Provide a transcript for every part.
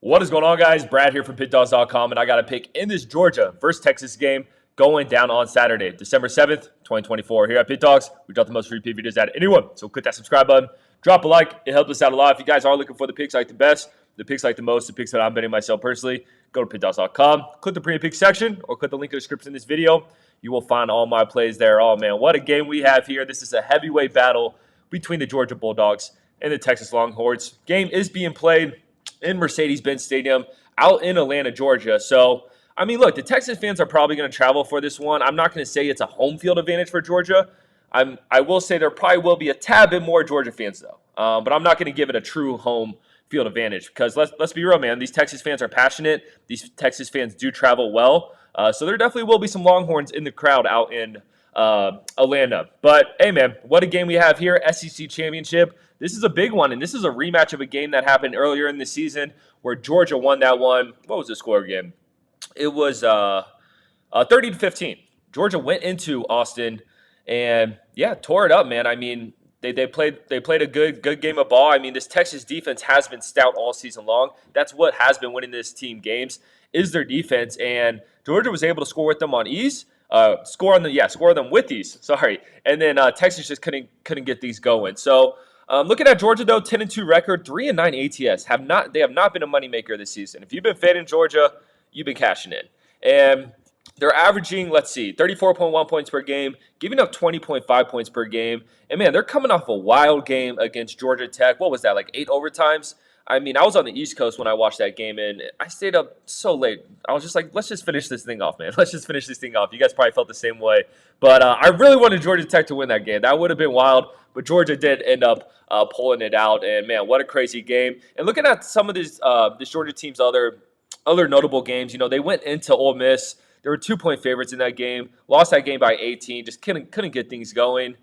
What is going on, guys? Brad here from Pickdawgz.com, and I got a pick in this Georgia versus Texas game going down on Saturday, December 7th, 2024. Here at Pickdawgz, we drop the most free pick videos at anyone. So click that subscribe button, drop a like. It helps us out a lot. If you guys are looking for the picks like the best, the picks like the most, the picks that I'm betting myself personally, go to Pickdawgz.com, click the premium pick section, or click the link in the description in this video. You will find all my plays there. Oh, man, what a game we have here. This is a heavyweight battle between the Georgia Bulldogs and the Texas Longhorns. Game is being played in Mercedes-Benz Stadium out in Atlanta, Georgia. So, I mean, look, the Texas fans are probably going to travel for this one. I'm not going to say it's a home field advantage for Georgia. I will say there probably will be a tad bit more Georgia fans, though. But I'm not going to give it a true home field advantage because let's be real, man. These Texas fans are passionate. These Texas fans do travel well. So there definitely will be some Longhorns in the crowd out in Atlanta. But, hey, man, what a game we have here. SEC Championship. This is a big one, and this is a rematch of a game that happened earlier in the season where Georgia won that one. What was the score again? It was 30-15. Georgia went into Austin and, yeah, tore it up, man. I mean, they played a good game of ball. I mean, this Texas defense has been stout all season long. That's what has been winning this team games is their defense, and Georgia was able to score with them on ease. Score them with ease. Sorry, and then Texas just couldn't get these going. So. Looking at Georgia, though, 10-2 record, 3-9 ATS. They have not been a moneymaker this season. If you've been fading Georgia, you've been cashing in. And they're averaging, 34.1 points per game, giving up 20.5 points per game. And, man, they're coming off a wild game against Georgia Tech. What was that, like 8 overtimes? I mean, I was on the East Coast when I watched that game, and I stayed up so late. I was just like, let's just finish this thing off, man. Let's just finish this thing off. You guys probably felt the same way. But I really wanted Georgia Tech to win that game. That would have been wild, but Georgia did end up pulling it out. And, man, what a crazy game. And looking at some of this Georgia team's other notable games, you know, they went into Ole Miss. There were 2-point favorites in that game. Lost that game by 18. Just couldn't get things going.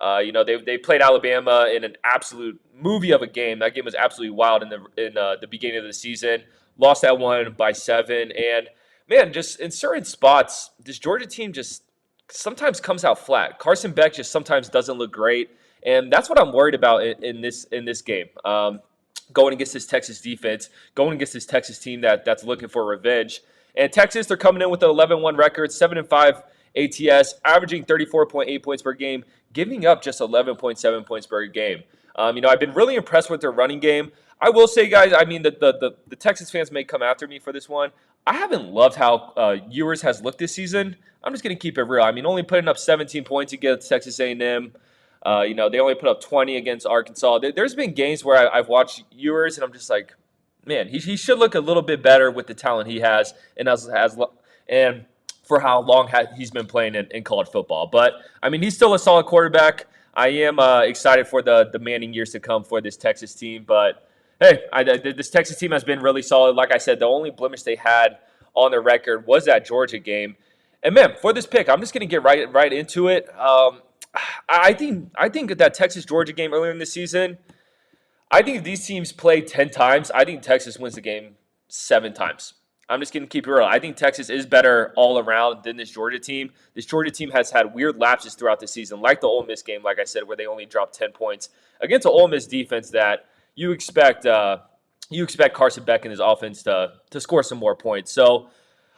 You know, they played Alabama in an absolute movie of a game. That game was absolutely wild in the beginning of the season. Lost that one by 7. And, man, just in certain spots, this Georgia team just sometimes comes out flat. Carson Beck just sometimes doesn't look great. And that's what I'm worried about in this game. Going against this Texas defense, going against this Texas team that's looking for revenge. And Texas, they're coming in with an 11-1 record, 7-5 ATS, averaging 34.8 points per game, giving up just 11.7 points per game. You know, I've been really impressed with their running game. I will say, guys, I mean, the Texas fans may come after me for this one. I haven't loved how Ewers has looked this season. I'm just going to keep it real. I mean, only putting up 17 points against Texas A&M. You know, they only put up 20 against Arkansas. There's been games where I've watched Ewers, and I'm just like, man, he should look a little bit better with the talent he has, and for how long he's been playing in college football. But, I mean, he's still a solid quarterback. I am excited for the Manning years to come for this Texas team. But, hey, this Texas team has been really solid. Like I said, the only blemish they had on their record was that Georgia game. And, man, for this pick, I'm just going to get right into it. I think that Texas-Georgia game earlier in the season, I think if these teams play 10 times, I think Texas wins the game 7 times. I'm just going to keep it real. I think Texas is better all around than this Georgia team. This Georgia team has had weird lapses throughout the season, like the Ole Miss game, like I said, where they only dropped 10 points against an Ole Miss defense that you expect Carson Beck and his offense to score some more points. So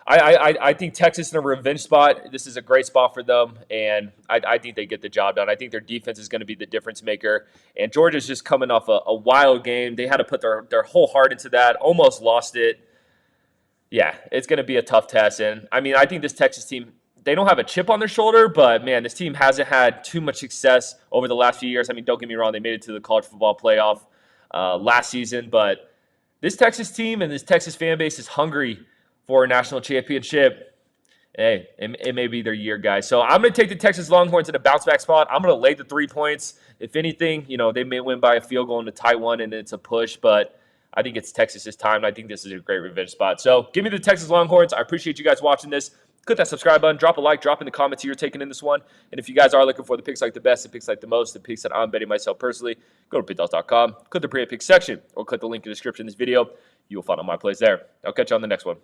I think Texas in a revenge spot. This is a great spot for them, and I think they get the job done. I think their defense is going to be the difference maker. And Georgia's just coming off a wild game. They had to put their whole heart into that, almost lost it. Yeah, it's going to be a tough test. And, I mean, I think this Texas team, they don't have a chip on their shoulder, but, man, this team hasn't had too much success over the last few years. I mean, don't get me wrong, they made it to the college football playoff last season. But this Texas team and this Texas fan base is hungry for a national championship. Hey, it may be their year, guys. So I'm going to take the Texas Longhorns in a bounce-back spot. I'm going to lay the 3 points. If anything, you know, they may win by a field goal in the tie one, and it's a push, but I think it's Texas' time. I think this is a great revenge spot. So give me the Texas Longhorns. I appreciate you guys watching this. Click that subscribe button. Drop a like. Drop in the comments who you're taking in this one. And if you guys are looking for the picks like the best, the picks like the most, the picks that I'm betting myself personally, go to Pickdawgz.com. Click the pre-pick section or click the link in the description of this video. You will find all my plays there. I'll catch you on the next one.